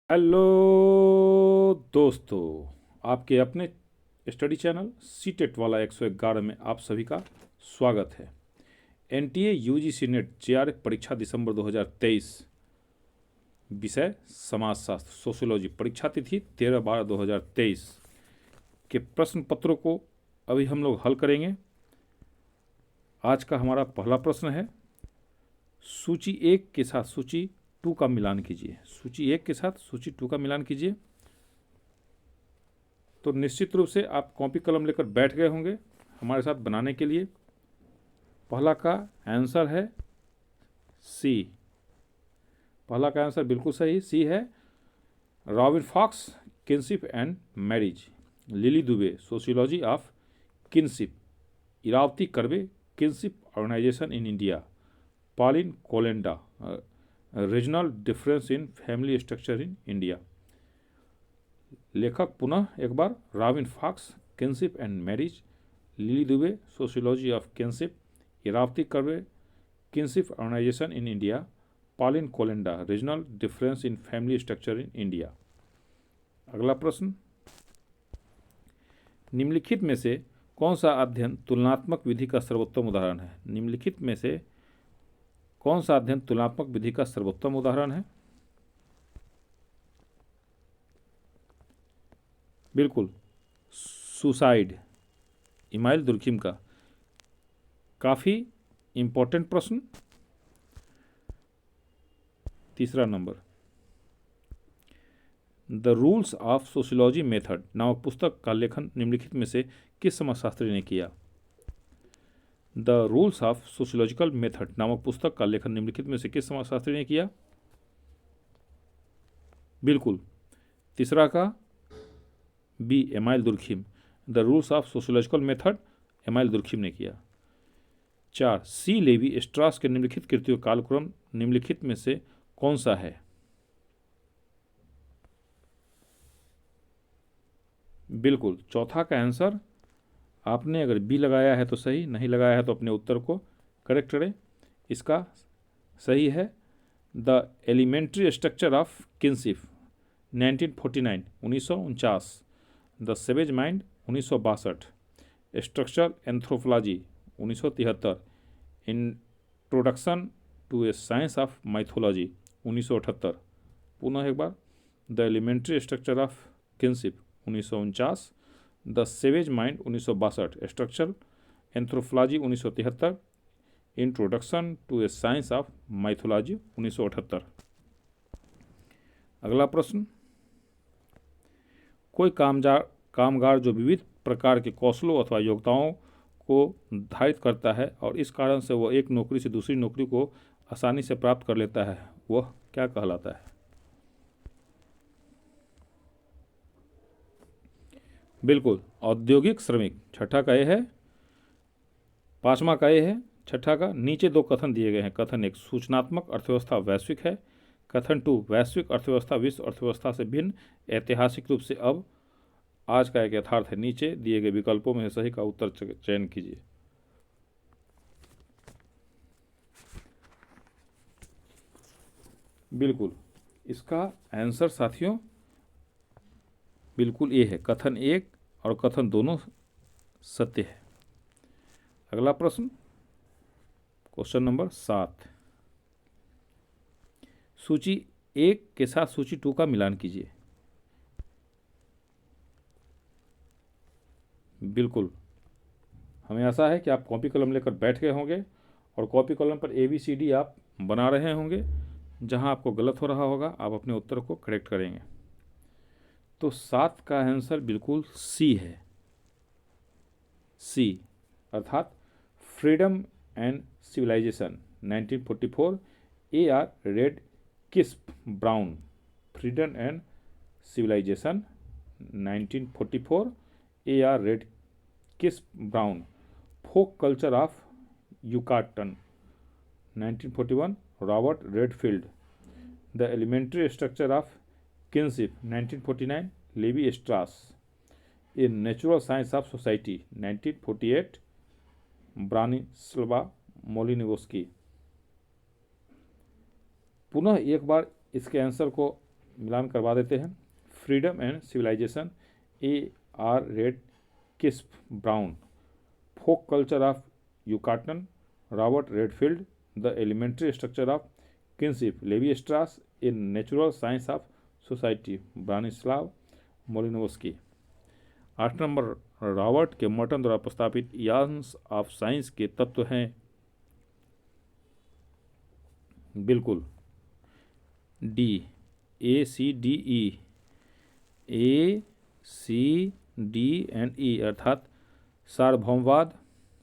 Hello दोस्तों, आपके अपने स्टडी चैनल सीटेट वाला 111 में आप सभी का स्वागत है। एनटीए यूजीसी नेट जेआरएफ परीक्षा दिसंबर 2023, विषय समाजशास्त्र सोशियोलॉजी, परीक्षा तिथि 13/12/2023 के प्रश्न पत्रों को अभी हम लोग हल करेंगे। आज का हमारा पहला प्रश्न है, सूची 1 के साथ सूची 2 का मिलान कीजिए। सूची 1 के साथ सूची 2 का मिलान कीजिए। तो निश्चित रूप से आप कॉपी कलम लेकर बैठ गए होंगे हमारे साथ बनाने के लिए। पहला का आंसर है सी। पहला का आंसर बिल्कुल सही सी है। Robin Fox, kinship and marriage. Leela Dube, sociology of kinship. Irawati Karve, kinship organisation in India. Pauline Kolenda, regional difference in family structure in India. लेखक पुनः एक बार, Robin Fox, kinship and marriage. Leela Dube, sociology of kinship. Irawati Karve, kinship organisation in India. Pauline Kolenda, regional difference in family structure in India. अगला प्रश्न, निम्नलिखित में से कौन सा अध्ययन तुलनात्मक विधि का सर्वोत्तम उदाहरण है? निम्नलिखित में से कौन सा अध्ययन तुलनात्मक विधि का सर्वोत्तम उदाहरण है? बिल्कुल, सुसाइड, इमाइल दुर्खिम का। काफ़ी इंपॉर्टेंट प्रश्न। तीसरा number, the rules of sociology method नामक पुस्तक का लेखन निम्नलिखित में से किस समाजशास्त्री ने किया? The rules of sociological method नामक पुस्तक का लेखन निम्नलिखित में से किस समाजशास्त्री ने किया? बिल्कुल, तीसरा का B, Emile Durkheim. The rules of sociological method Emile Durkheim ने किया। 4, सी लेवी स्ट्रास के निम्नलिखित कृतियों का कालक्रम निम्नलिखित में से कौन सा है? बिल्कुल, चौथा का आंसर आपने अगर बी लगाया है तो सही, नहीं लगाया है तो अपने उत्तर को करेक्ट करें। इसका सही है the elementary structure of kinship 1949, 1949। The savage mind 1962। Structural anthropology 1973। Introduction to a science of mythology 1978। पुनः एक बार, the elementary structure of kinship 1949। The savage mind 1962। Structural anthropology 1973। Introduction to a science of mythology 1978। अगला प्रश्न, कोई कामगार जो विविध प्रकार के कौशलों अथवा योग्यताओं को धारित करता है और इस कारण से वह एक नौकरी से दूसरी नौकरी को आसानी से प्राप्त कर लेता है, वह क्या कहलाता है? बिल्कुल, औद्योगिक श्रमिक। छठा का ये है, पांचवा का ये है, छठा का। नीचे दो कथन दिए गए हैं। कथन 1, सूचनात्मक अर्थव्यवस्था वैश्विक है। कथन 2, वैश्विक अर्थव्यवस्था विश्व अर्थव्यवस्था से भिन्न ऐतिहासिक रूप से अब। आज का एक यथार्थ है। नीचे दिए गए विकल्पों में सही का उत्तर चयन कीजिए। बिल्कुल, इसका आंसर साथियों बिल्कुल ये है। कथन 1 और कथन दोनों सत्य है। अगला प्रश्न, क्वेश्चन नंबर 7, सूची 1 के साथ सूची 2 का मिलान कीजिए। बिल्कुल, हमें आशा है कि आप कॉपी कलम लेकर बैठ गए होंगे और कॉपी कलम पर ABCD आप बना रहे होंगे। जहां आपको गलत हो रहा होगा आप अपने उत्तर को करेक्ट करेंगे। तो 7 का आंसर बिल्कुल सी है। सी अर्थात freedom and civilisation 1944। AR Radcliffe Brown. Freedom and civilisation 1944। AR Radcliffe Brown. Folk culture of Yucatan 1941। Robert Redfield. The elementary structure of kinship 1949। Levi Strauss. In natural science of society 1948। Bronislaw Malinowski. पुनः एक बार इसके answer को मिलान करवा देते हैं। Freedom and civilisation, A R Radcliffe Brown. Folk culture of Yucatan, Robert Redfield. The elementary structure of kinship, Levi Strauss. A natural science of society, Bronislaw Malinowski. 8 number, Robert K Merton द्वारा प्रस्तावित यान्स of science के तत्व हैं। बिल्कुल D, A C D E, A C D and E, अर्थात सार्वभौमवाद,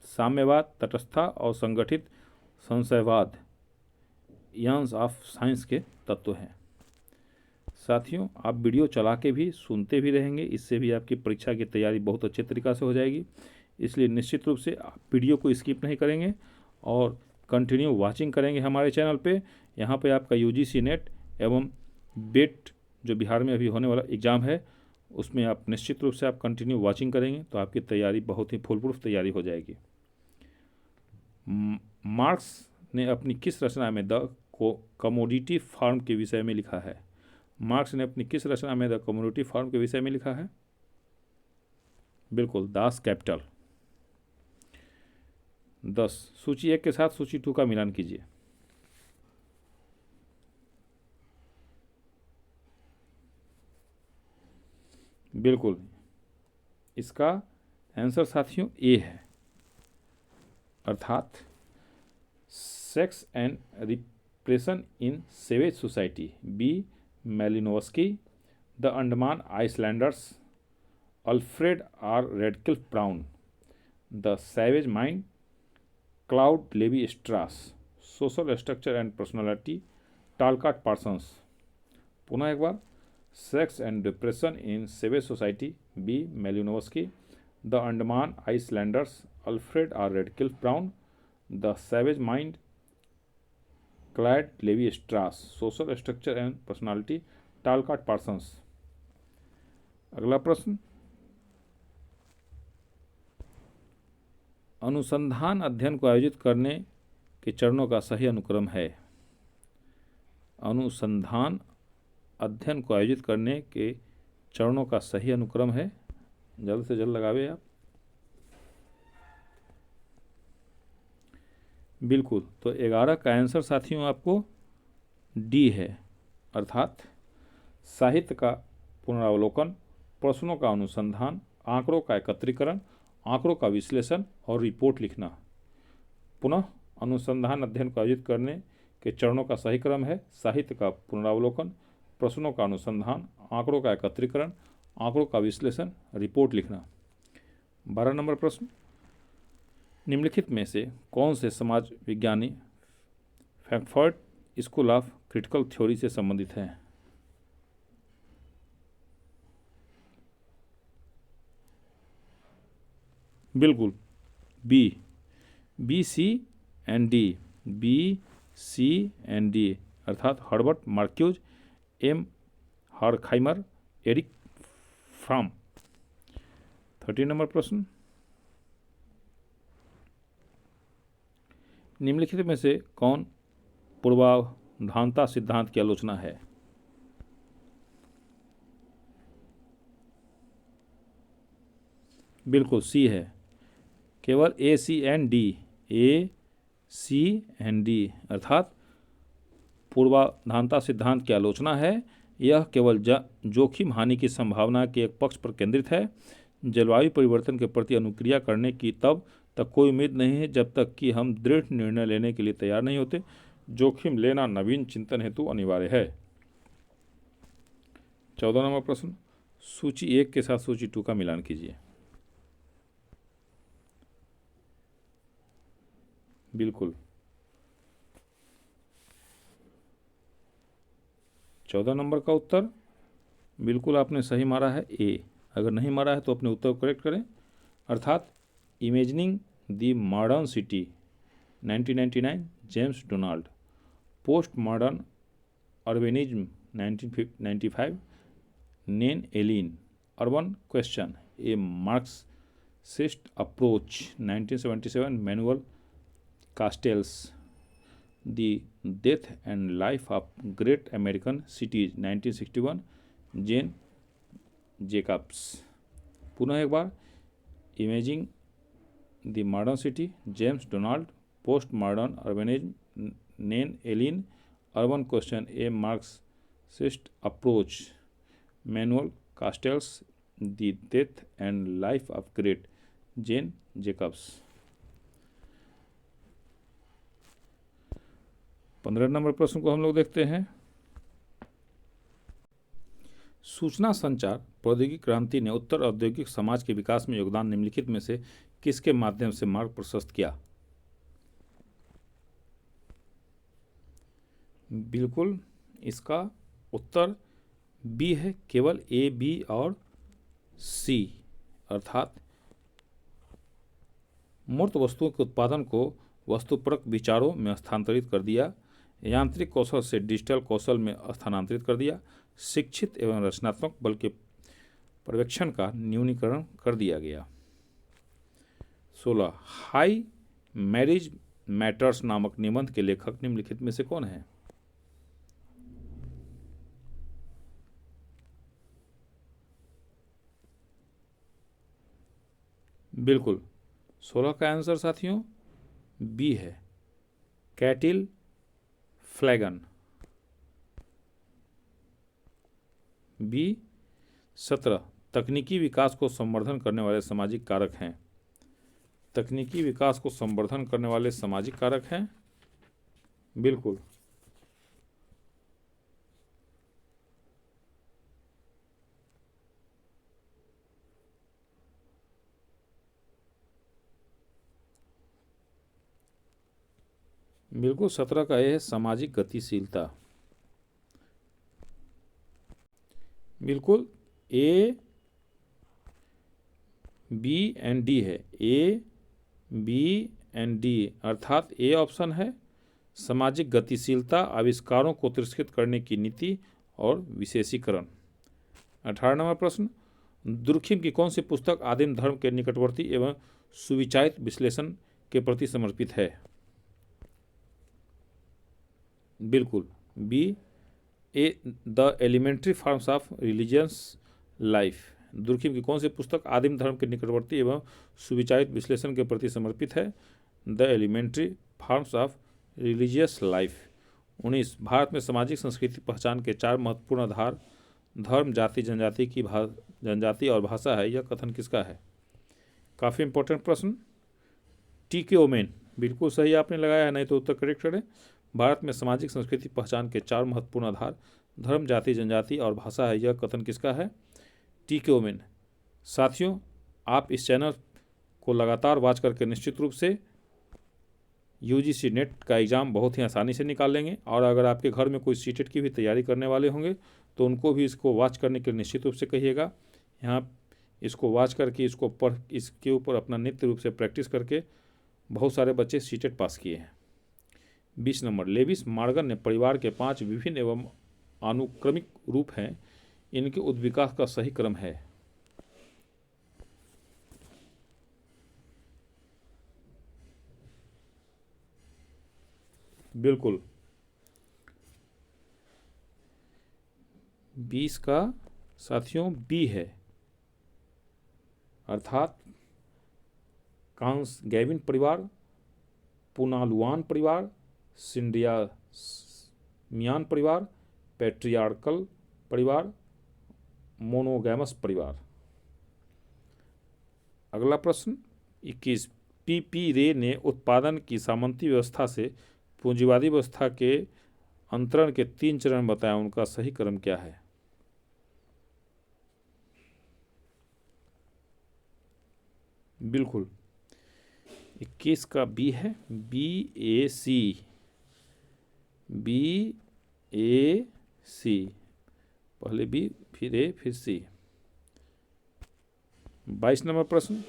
साम्यवाद, तटस्थता और संगठित संशयवाद यान्स ऑफ साइंस के तत्व हैं। साथियों, आप वीडियो चला के भी सुनते भी रहेंगे, इससे भी आपकी परीक्षा की तैयारी बहुत अच्छे तरीक़ा से हो जाएगी। इसलिए निश्चित रूप से आप वीडियो को स्किप नहीं करेंगे और कंटिन्यू वाचिंग करेंगे हमारे चैनल पे। यहाँ पे आपका यूजीसी नेट एवं बेट जो बिहार में अभी होने वाला एग्ज़ाम है उसमें आप निश्चित रूप से आप कंटिन्यू वाचिंग करेंगे तो आपकी तैयारी बहुत ही फुल प्रूफ तैयारी हो जाएगी। मार्क्स ने अपनी किस रचना में द कमोडिटी फार्म के विषय में लिखा है? मार्क्स ने अपनी किस रचना में द कमोडिटी फार्म के विषय में लिखा है? बिल्कुल दास कैपिटल। 10, सूची 1 के साथ सूची 2 का मिलान कीजिए। बिल्कुल इसका आंसर साथियों ए है, अर्थात sex and repression in savage society, B Malinowski. The Andaman islanders, Alfred R Radcliffe Brown. The savage mind, Claude Levi Strauss. Social structure and personality, Talcott Parsons. पुनः एक बार, sex and depression in savage society, B Malinowski. The Andaman islanders, Alfred R Radcliffe Brown. The savage mind, Claude Levi Strauss. Social structure and personality, Talcott Parsons. अगला प्रश्न, अनुसंधान अध्ययन को आयोजित करने के चरणों का सही अनुक्रम है? अनुसंधान अध्ययन को आयोजित करने के चरणों का सही अनुक्रम है, जल्द से जल्द लगावे आप। बिल्कुल, तो 11 का आंसर साथियों आपको डी है, अर्थात साहित्य का पुनरावलोकन, प्रश्नों का अनुसंधान, आंकड़ों का एकत्रीकरण, आंकड़ों का विश्लेषण और रिपोर्ट लिखना। पुनः अनुसंधान अध्ययन को आयोजित करने के चरणों का सही क्रम है साहित्य का पुनरावलोकन, प्रश्नों का अनुसंधान, आंकड़ों का एकत्रीकरण, आंकड़ों का विश्लेषण, रिपोर्ट लिखना। 12 नंबर प्रश्न, निम्नलिखित में से कौन से समाज विज्ञानी Frankfurt school of critical theory से संबंधित हैं? बिल्कुल B C and D, B C and D, अर्थात Herbert Marcuse, M Horkheimer, Erich Fromm. 13 number प्रश्न, निम्नलिखित में से कौन पूर्वाधानता सिद्धांत की आलोचना है? बिल्कुल सी है, केवल A C and D, A C and D, अर्थात पूर्वाधानता सिद्धांत की आलोचना है। यह केवल जोखिम हानि की संभावना के एक पक्ष पर केंद्रित है। जलवायु परिवर्तन के प्रति अनुक्रिया करने की तब तक कोई उम्मीद नहीं है जब तक कि हम दृढ़ निर्णय लेने के लिए तैयार नहीं होते। जोखिम लेना नवीन चिंतन हेतु अनिवार्य है। 14 नंबर प्रश्न, सूची 1 के साथ सूची 2 का मिलान कीजिए। बिल्कुल 14 नंबर का उत्तर बिल्कुल आपने सही मारा है, ए। अगर नहीं मारा है तो अपने उत्तर को करेक्ट करें, अर्थात imagining the modern city 1999 James Donald, post modern urbanism 1995 Nan Ellin, urban question a Marxist approach 1977 Manuel Castells, the death and life of great American cities 1961, Jane Jacobs. पुनः एक बार, imaging the modern city, James Donald. Post modern urbanism, Nan Ellin. Urban question, a Marxist approach, Manuel Castells. The death and life of great, Jane Jacobs. 15 number प्रश्न को हम लोग देखते हैं। सूचना संचार प्रौद्योगिकी क्रांति ने उत्तर औद्योगिक समाज के विकास में योगदान निम्नलिखित में से किसके माध्यम से मार्ग प्रशस्त किया? बिल्कुल, इसका उत्तर बी है, केवल ए, बी और सी, अर्थात मूर्त वस्तुओं के उत्पादन को वस्तुपरक विचारों में स्थानांतरित कर दिया, यांत्रिक कौशल से डिजिटल कौशल में स्थानांतरित कर दिया, शिक्षित एवं रचनात्मक बल के पर्यवेक्षण का न्यूनीकरण कर दिया गया। 16, हाई मैरिज मैटर्स नामक निबंध के लेखक निम्नलिखित में से कौन है? बिल्कुल, 16 का आंसर साथियों बी है, कैटिल फ्लैगन। बी। 17, तकनीकी विकास को संवर्धन करने वाले सामाजिक कारक हैं। तकनीकी विकास को संवर्धन करने वाले सामाजिक कारक हैं, बिल्कुल। बिल्कुल, 17 का ये है, सामाजिक गतिशीलता। बिल्कुल, ए, बी एंड डी है, ए, बी एंड डी, अर्थात ए ऑप्शन है, सामाजिक गतिशीलता, आविष्कारों को तिरस्कृत करने की नीति और विशेषीकरण। 18 नंबर प्रश्न, दुर्खिम की कौन सी पुस्तक आदिम धर्म के निकटवर्ती एवं सुविचारित विश्लेषण के प्रति समर्पित है? बिल्कुल, B, A, the elementary forms of religious life. Durkheim की कौन सी पुस्तक आदिम धर्म के निकटवर्ती एवं सुविचारित विश्लेषण के प्रति समर्पित है? The elementary forms of religious life. 19, Bharat में सामाजिक संस्कृति पहचान के 4 महत्वपूर्ण आधार धर्म, जाति, जनजाति और भाषा है, यह कथन किसका है? काफ़ी इंपॉर्टेंट प्रश्न। टी.के. ओमेन, बिल्कुल सही आपने लगाया है, नहीं तो उत्तर करेक्ट करें। भारत में सामाजिक संस्कृति पहचान के 4 महत्वपूर्ण आधार धर्म, जाति, जनजाति और भाषा है, यह कथन किसका है? टी.के. ओमेन। साथियों, आप इस चैनल को लगातार वॉच करके निश्चित रूप से यूजीसी नेट का एग्ज़ाम बहुत ही आसानी से निकाल लेंगे, और अगर आपके घर में कोई सीटेट की भी तैयारी करने वाले होंगे तो उनको भी इसको वॉच करने के लिए निश्चित रूप से कहिएगा। यहाँ इसको वॉच करके इसके ऊपर अपना नित्य रूप से प्रैक्टिस करके बहुत सारे बच्चे सीटेट पास किए हैं। 20 नंबर, लेविस मॉर्गन ने परिवार के 5 विभिन्न एवं अनुक्रमिक रूप हैं, इनके उद्विकास का सही क्रम है? बिल्कुल, 20 का साथियों बी है, अर्थात कांस गैविन परिवार, पुनालुआन परिवार, सिंड्रियामियान परिवार, पैट्रियार्कल परिवार, मोनोगैमस परिवार। अगला प्रश्न 21, पी रे ने उत्पादन की सामंती व्यवस्था से पूंजीवादी व्यवस्था के अंतरण के 3 चरण बताया, उनका सही क्रम क्या है? बिल्कुल, 21 का बी है, बी ए सी, बी ए सी, पहले बी फिर ए फिर सी। 22 नंबर प्रश्न,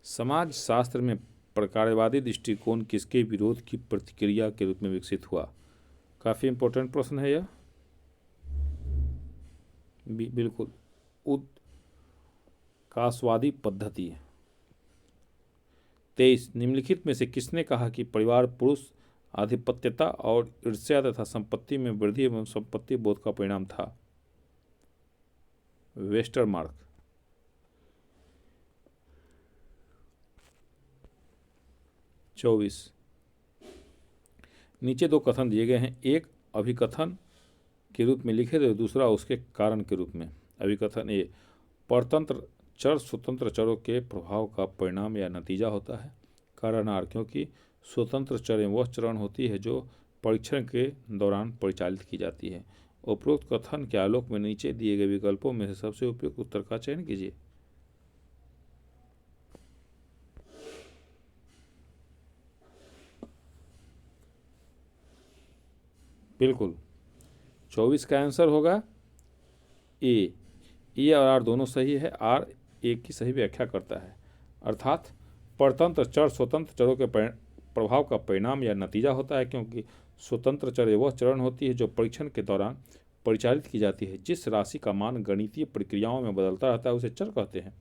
समाज शास्त्र में प्रकारवादी दृष्टिकोण किसके विरोध की प्रतिक्रिया के रूप में विकसित हुआ? काफ़ी इंपॉर्टेंट प्रश्न है यह। बिल्कुल, उदकाशवादी पद्धति। 23, निम्नलिखित में से किसने कहा कि परिवार पुरुष आधिपत्यता और ईर्ष्या तथा संपत्ति में वृद्धि एवं संपत्ति बोध का परिणाम था। वेस्टरमार्क। 24 नीचे दो कथन दिए गए हैं, एक अभिकथन के रूप में लिखे तो दूसरा उसके कारण के रूप में। अभिकथन ए, परतंत्र चर स्वतंत्र चरों के प्रभाव का परिणाम या नतीजा होता है। कारण आर, क्योंकि स्वतंत्र चरें वह चरण होती है जो परीक्षण के दौरान परिचालित की जाती है। उपरोक्त कथन के आलोक में नीचे दिए गए विकल्पों में से सबसे उपयुक्त उत्तर का चयन कीजिए। बिल्कुल 24 का आंसर होगा ए और आर दोनों सही है। आर ए की सही व्याख्या करता है, अर्थात परतंत्र चर स्वतंत्र चरों के प्रभाव का परिणाम या नतीजा होता है, क्योंकि स्वतंत्र चर वह चरण होती है जो परीक्षण के दौरान परिचालित की जाती है। जिस राशि का मान गणितीय प्रक्रियाओं में बदलता रहता है उसे चर कहते हैं।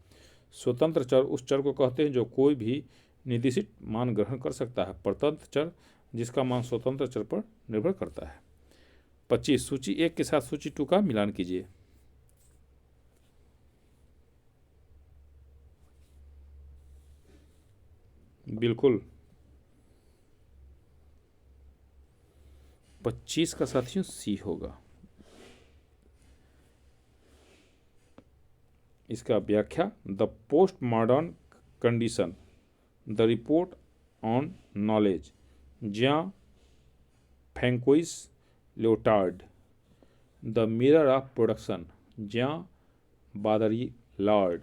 स्वतंत्र चर उस चर को कहते हैं जो कोई भी निर्दिष्ट मान ग्रहण कर सकता है। परतंत्र चर जिसका मान स्वतंत्र चर पर निर्भर करता है। 25 सूची 1 के साथ सूची 2 का मिलान कीजिए। बिल्कुल 25 का साथियों सी होगा। इसका व्याख्या, the post modern condition, the report on knowledge, Jean Francois Lyotard, the mirror of production, Jean Baudrillard,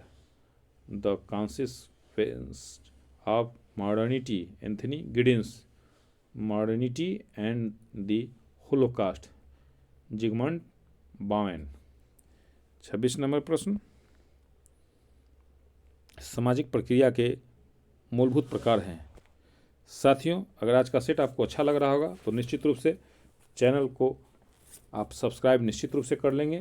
the consequence of modernity, Anthony Giddens, modernity and the holocaust, Zygmunt Bauman. 26 number प्रश्न, सामाजिक प्रक्रिया के मूलभूत प्रकार हैं। साथियों, अगर आज का सेट आपको अच्छा लग रहा होगा तो निश्चित रूप से चैनल को आप सब्सक्राइब निश्चित रूप से कर लेंगे,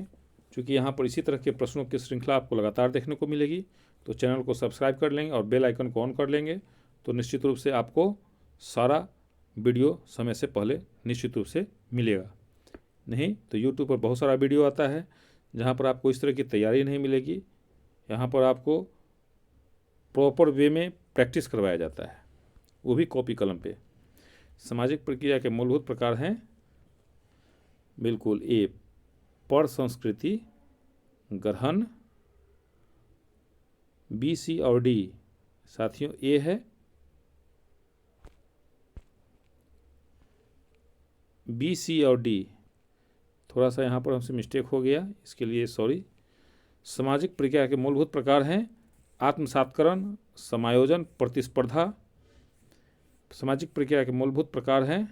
क्योंकि यहाँ पर इसी तरह के प्रश्नों की श्रृंखला आपको लगातार देखने को मिलेगी। तो चैनल को सब्सक्राइब कर लेंगे और बेल आइकन को ऑन कर लेंगे, तो निश्चित रूप से आपको सारा वीडियो समय से पहले निश्चित रूप से मिलेगा। नहीं तो यूट्यूब पर बहुत सारा वीडियो आता है जहाँ पर आपको इस तरह की तैयारी नहीं मिलेगी। यहाँ पर आपको प्रॉपर वे में प्रैक्टिस करवाया जाता है, वो भी कॉपी कलम पे। सामाजिक प्रक्रिया के मूलभूत प्रकार हैं, बिल्कुल ए, पर संस्कृति ग्रहण, बी सी और डी। साथियों ए है, बी सी और डी, थोड़ा सा यहाँ पर हमसे मिस्टेक हो गया, इसके लिए सॉरी। सामाजिक प्रक्रिया के मूलभूत प्रकार हैं आत्मसात्करण, समायोजन, प्रतिस्पर्धा। सामाजिक प्रक्रिया के मूलभूत प्रकार हैं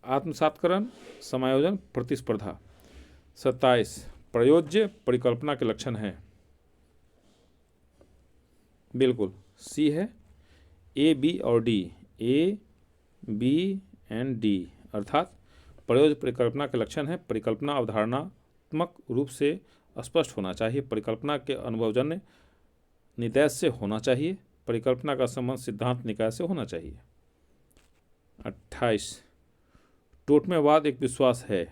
आत्मसात्करण, समायोजन, प्रतिस्पर्धा। 27 प्रयोज्य परिकल्पना के लक्षण हैं, बिल्कुल सी है, ए बी और D, A B and D, अर्थात प्रयोज्य परिकल्पना के लक्षण है, परिकल्पना अवधारणात्मक रूप से स्पष्ट होना चाहिए, परिकल्पना के अनुभवजन्य निदेश से होना चाहिए, परिकल्पना का संबंध सिद्धांत निकाय से होना चाहिए। 28 टोटमेवाद एक विश्वास है,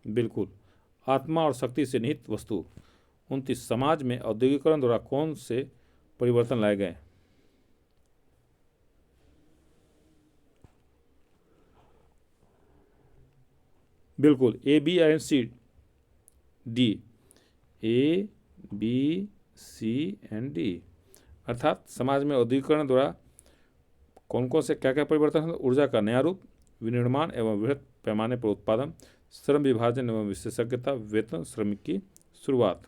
बिल्कुल आत्मा और शक्ति से निहित वस्तु। 29 समाज में औद्योगिकरण द्वारा कौन से परिवर्तन लाए गए? बिल्कुल A B and C D, A B C and D, अर्थात समाज में औद्योगिकरण द्वारा कौन कौन से क्या क्या परिवर्तन है? ऊर्जा का नया रूप, विनिर्माण एवं वृहत पैमाने पर उत्पादन, श्रम विभाजन एवं विशेषज्ञता, वेतन श्रमिक की शुरुआत।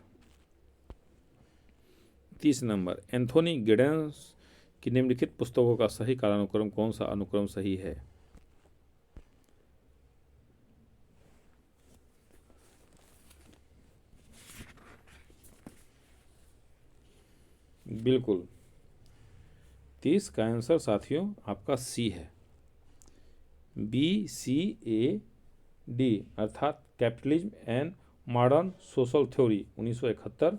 30 नंबर, एंथोनी गिडेंस की निम्नलिखित पुस्तकों का सही कालानुक्रम कौन सा अनुक्रम सही है? बिल्कुल 30 का आंसर साथियों आपका सी है, बी सी ए डी, अर्थात capitalism and modern social theory 1971,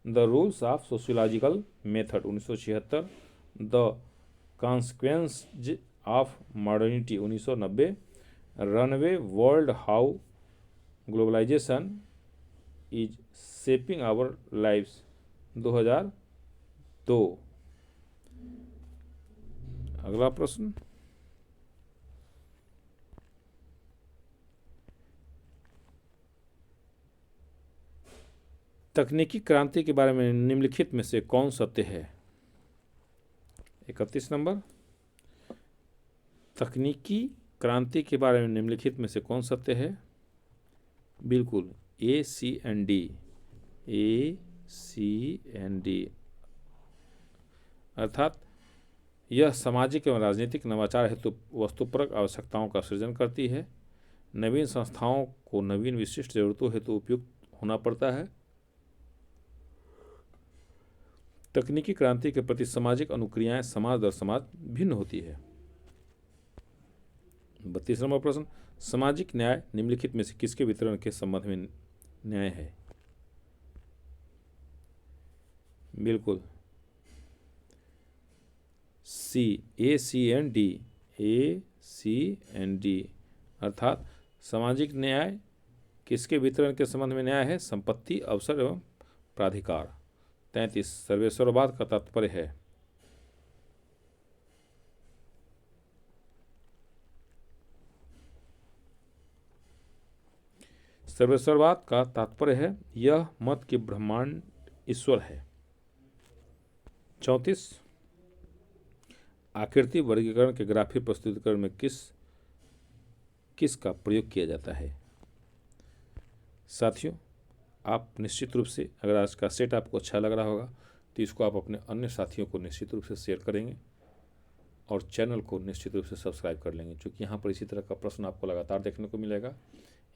the rules of sociological method 1976, the consequence of modernity 1990, runaway world how globalisation is shaping our lives 2002। अगला प्रश्न, तकनीकी क्रांति के बारे में निम्नलिखित में से कौन सत्य है? 31 नंबर, तकनीकी क्रांति के बारे में निम्नलिखित में से कौन सत्य है? बिल्कुल ACND, अर्थात यह सामाजिक एवं राजनीतिक नवाचार हेतु वस्तुपरक आवश्यकताओं का सृजन करती है। नवीन संस्थाओं को नवीन विशिष्ट जरूरतों हेतु उपयुक्त होना पड़ता है। तकनीकी क्रांति के प्रति सामाजिक अनुक्रियाएं समाज दर समाज भिन्न होती है। 32 नंबर प्रश्न, सामाजिक न्याय निम्नलिखित में से किसके वितरण के संबंध में न्याय है? बिल्कुल ACND, अर्थात सामाजिक न्याय किसके वितरण के संबंध में न्याय है? संपत्ति, अवसर एवं प्राधिकार। 33, सर्वेश्वरवाद का तात्पर्य है? सर्वेश्वरवाद का तात्पर्य है यह मत कि ब्रह्मांड ईश्वर है। 34, आकृति वर्गीकरण के ग्राफिक प्रस्तुतिकरण में किस का प्रयोग किया जाता है? साथियों, आप निश्चित रूप से, अगर आज का सेट आपको अच्छा लग रहा होगा तो इसको आप अपने अन्य साथियों को निश्चित रूप से शेयर करेंगे और चैनल को निश्चित रूप से सब्सक्राइब कर लेंगे, क्योंकि यहाँ पर इसी तरह का प्रश्न आपको लगातार देखने को मिलेगा।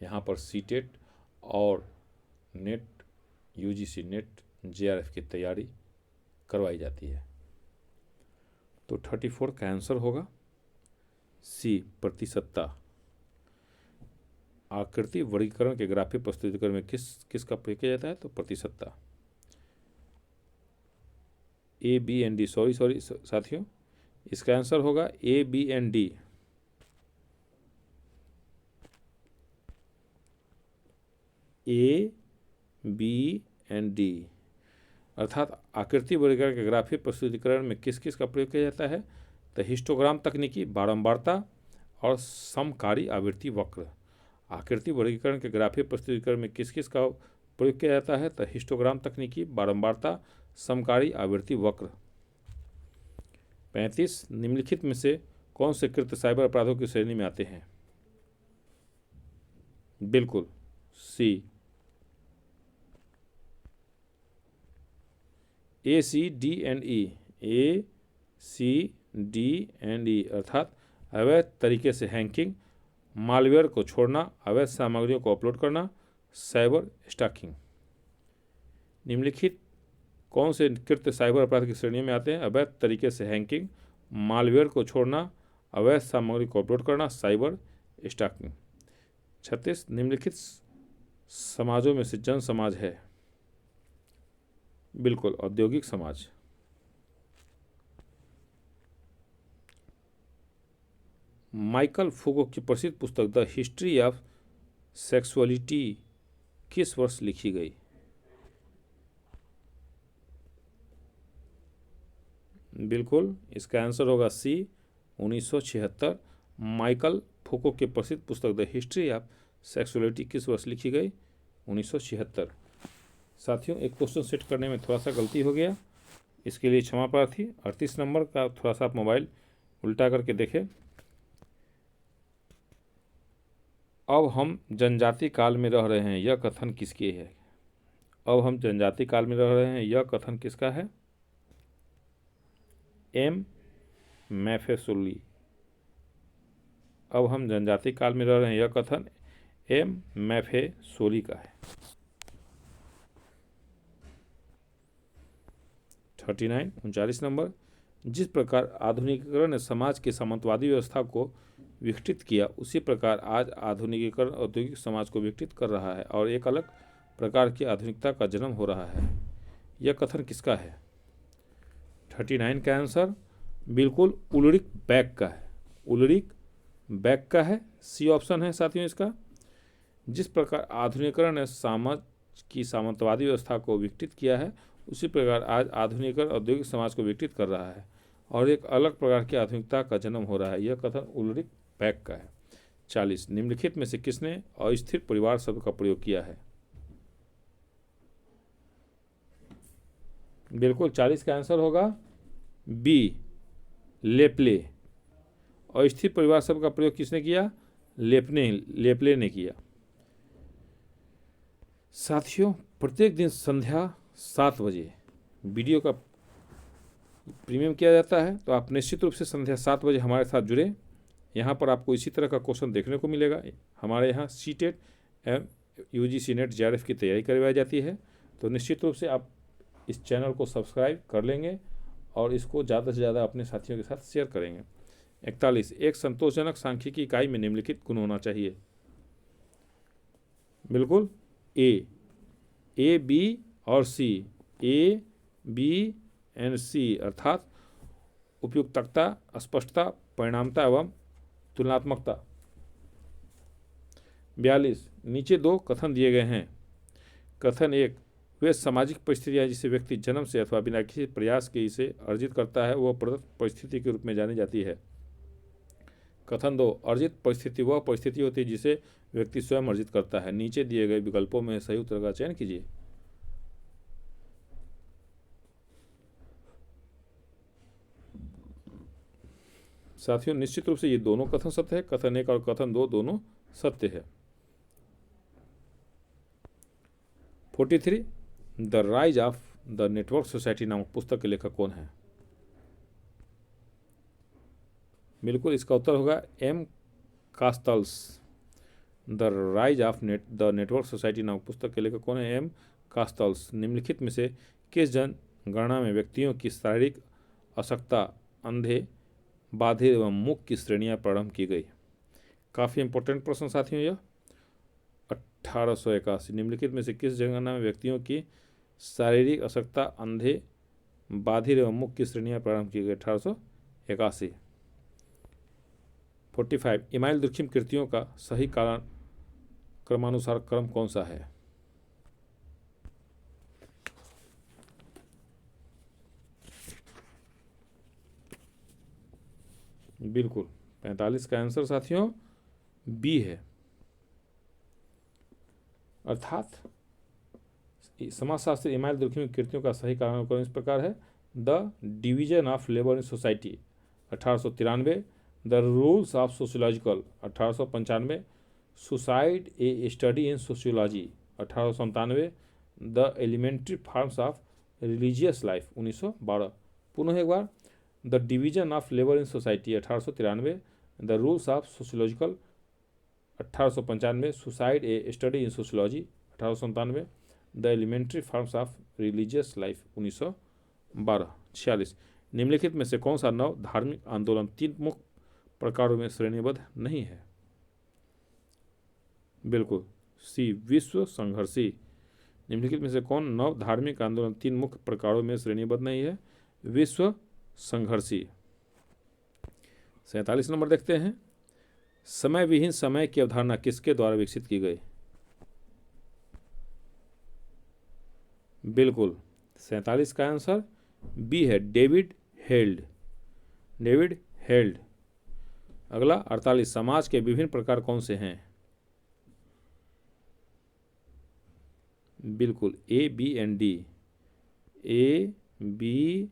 यहाँ पर सीटेट और नेट, UGC नेट, JRF की तैयारी करवाई जाती है। तो 34 का आंसर होगा C, प्रतिशतता। आकृति वर्गीकरण के ग्राफिक प्रस्तुतिकरण में किसका प्रयोग किया जाता है? तो प्रतिशतता। ABND, सॉरी साथियों, इसका आंसर होगा ABND। अर्थात आकृति वर्गीकरण के ग्राफिक प्रस्तुतिकरण में किस का प्रयोग किया जाता है? तो हिस्टोग्राम तकनीकी, बारंबारता और समकारी आवृत्ति वक्र। आकृति वर्गीकरण के ग्राफिक प्रस्तुतिकरण में किस का प्रयोग किया जाता है? तो हिस्टोग्राम तकनीकी, बारंबारता, समकारी आवृत्ति वक्र। 35, निम्नलिखित में से कौन से कृत्य साइबर अपराधों की श्रेणी में आते हैं? बिल्कुल C, ACDNE, अर्थात अवैध तरीके से हैकिंग, मालवेयर को छोड़ना, अवैध सामग्रियों को अपलोड करना, साइबर स्टॉकिंग। निम्नलिखित कौन से कृत्य साइबर अपराध की श्रेणी में आते हैं? अवैध तरीके से हैकिंग, मालवेयर को छोड़ना, अवैध सामग्री को अपलोड करना, साइबर स्टॉकिंग। 36, निम्नलिखित समाजों में से जन समाज है? बिल्कुल औद्योगिक समाज। माइकल फूको की प्रसिद्ध पुस्तक द हिस्ट्री ऑफ सेक्सुअलिटी किस वर्ष लिखी गई? बिल्कुल, इसका आंसर होगा C, 1976। माइकल फूको की प्रसिद्ध पुस्तक द हिस्ट्री ऑफ सेक्सुअलिटी किस वर्ष लिखी गई? 1976। साथियों, एक क्वेश्चन सेट करने में थोड़ा सा गलती हो गया, इसके लिए क्षमा प्रार्थी। 38 नंबर का थोड़ा सा आप मोबाइल उल्टा करके देखें। अब हम जनजाति काल में रह रहे हैं, यह कथन किसकी है? अब हम जनजाति काल में रह रहे हैं, यह कथन किसका है? M. मैफेसुली। अब हम जनजाति काल में रह रहे हैं, यह कथन M. मैफेसुली का है। 39, 39 नंबर, जिस प्रकार आधुनिकीकरण ने समाज की सामंतवादी व्यवस्था को विघटित किया, उसी प्रकार आज आधुनिकीकरण औद्योगिक समाज को विघटित कर रहा है और एक अलग प्रकार की आधुनिकता का जन्म हो रहा है। यह कथन किसका है? 39 का आंसर बिल्कुल उल्रिक बैक का है, उल्रिक बैक का है, सी ऑप्शन है साथियों इसका। जिस प्रकार आधुनिकीकरण ने समाज की सामंतवादी व्यवस्था को विकसित किया है, उसी प्रकार आज आधुनिकीकरण औद्योगिक समाज को विकसित कर रहा है और एक अलग प्रकार की आधुनिकता का जन्म हो रहा है। यह कथन उल्रिक बैक का है। 40 निम्नलिखित में से किसने अस्थिर परिवार शब्द का प्रयोग किया है? बिल्कुल 40 का आंसर होगा बी, लेप्ले। अस्थिर परिवार शब्द का प्रयोग किसने किया? लेप्ले ने किया। साथियों, प्रत्येक दिन संध्या 7 बजे वीडियो का प्रीमियम किया जाता है, तो आप निश्चित रूप से संध्या 7 बजे हमारे साथ जुड़े। यहाँ पर आपको इसी तरह का क्वेश्चन देखने को मिलेगा। हमारे यहाँ सीटेट एवं यूजीसी नेट जेआरएफ की तैयारी करवाई जाती है, तो निश्चित रूप से आप इस चैनल को सब्सक्राइब कर लेंगे और इसको ज़्यादा से ज़्यादा अपने साथियों के साथ शेयर करेंगे। 41 एक संतोषजनक सांख्यिकी इकाई में निम्नलिखित गुण होना चाहिए। बिल्कुल ए, बी और सी, ए, बी एंड सी, अर्थात उपयुक्तता, स्पष्टता, परिणामता एवं तुलनात्मकता। 42 नीचे दो कथन दिए गए हैं। कथन 1, वे सामाजिक परिस्थितियाँ जिसे व्यक्ति जन्म से अथवा बिना किसी प्रयास के इसे अर्जित करता है वह प्रदत्त परिस्थिति के रूप में जानी जाती है। कथन 2, अर्जित परिस्थिति वह परिस्थिति होती है जिसे व्यक्ति स्वयं अर्जित करता है। नीचे दिए गए विकल्पों में सही उत्तर का चयन कीजिए। साथियों, निश्चित रूप से ये दोनों कथन सत्य है। कथन 1 और कथन 2 दोनों सत्य है। 43 the rise of the network society नामक पुस्तक के लेखक कौन है? बिल्कुल इसका उत्तर होगा M Castells. The rise of the network society नामक पुस्तक के लेखक कौन है? M Castells. निम्नलिखित में से किस जनगणना में व्यक्तियों की शारीरिक अशक्तता, अंधे, बाधिर एवं मूक की श्रेणियां प्रारंभ की गई? काफ़ी इंपॉर्टेंट प्रश्न साथियों यह। 1881 निम्नलिखित में से किस जनगणना में व्यक्तियों की शारीरिक अशक्तता, अंधे, बाधिर एवं मूक की श्रेणियां प्रारंभ की गई? 1881। 45 इमाइल दुर्खिम कृतियों का सही क्रमानुसार क्रम कौन सा है? बिल्कुल 45 का आंसर साथियों बी है। अर्थात समाजशास्त्री इमाइल दुर्खिम की कृतियों का सही क्रम इस प्रकार है। The division of labour in society 1893, the rules of sociological 1895, suicide a study in sociology 1897, the elementary forms of religious life 1912। पुनः एक बार, the division of labour in society 1893, the rules of sociological 1895, suicide a study in sociology 1897, the elementary forms of religious life 1912। 46 निम्नलिखित में से कौन सा नव धार्मिक आंदोलन 3 मुख्य प्रकारों में श्रेणीबद्ध नहीं है? बिल्कुल सी, विश्व संघर्षी। निम्नलिखित में से कौन नव धार्मिक आंदोलन 3 मुख्य प्रकारों में श्रेणीबद्ध नहीं है? विश्व संघर्षी। 47 नंबर देखते हैं। समय विहीन समय की अवधारणा किसके द्वारा विकसित की गई? बिल्कुल 47 का आंसर बी है, डेविड हेल्ड। David held. अगला 48 समाज के विभिन्न प्रकार कौन से हैं? बिल्कुल A, B and D. A, B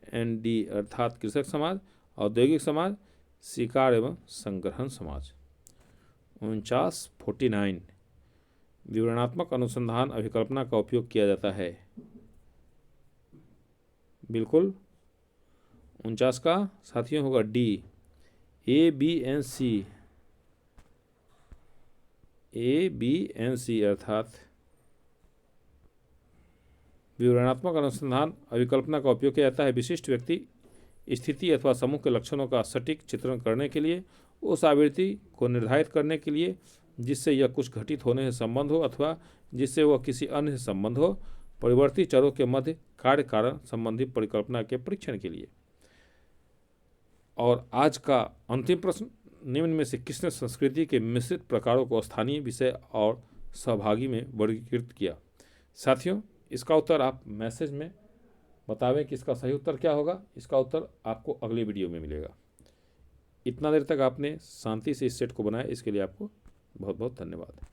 and D अर्थात कृषक समाज, औद्योगिक समाज, शिकार एवं संग्रहण समाज। 49 विवरणात्मक अनुसंधान अभिकल्पना का उपयोग किया जाता है? बिल्कुल 49 का साथियों होगा D, A, B and C. A, B and C अर्थात विवरणात्मक अनुसंधान अभिकल्पना का उपयोग किया जाता है विशिष्ट व्यक्ति, स्थिति अथवा समूह के लक्षणों का सटीक चित्रण करने के लिए, उस आवृत्ति को निर्धारित करने के लिए जिससे यह कुछ घटित होने से संबंध हो अथवा जिससे वह किसी अन्य से संबंध हो, परिवर्ती चरों के मध्य कार्य कारण संबंधी परिकल्पना के परीक्षण के लिए। और आज का अंतिम प्रश्न, निम्न में से किसने संस्कृति के मिश्रित प्रकारों को स्थानीय विषय और सहभागी में वर्गीकृत किया। साथियों, इसका उत्तर आप मैसेज में बतावें कि इसका सही उत्तर क्या होगा। इसका उत्तर आपको अगले वीडियो में मिलेगा। इतना देर तक आपने शांति से इस सेट को बनाया, इसके लिए आपको बहुत बहुत धन्यवाद।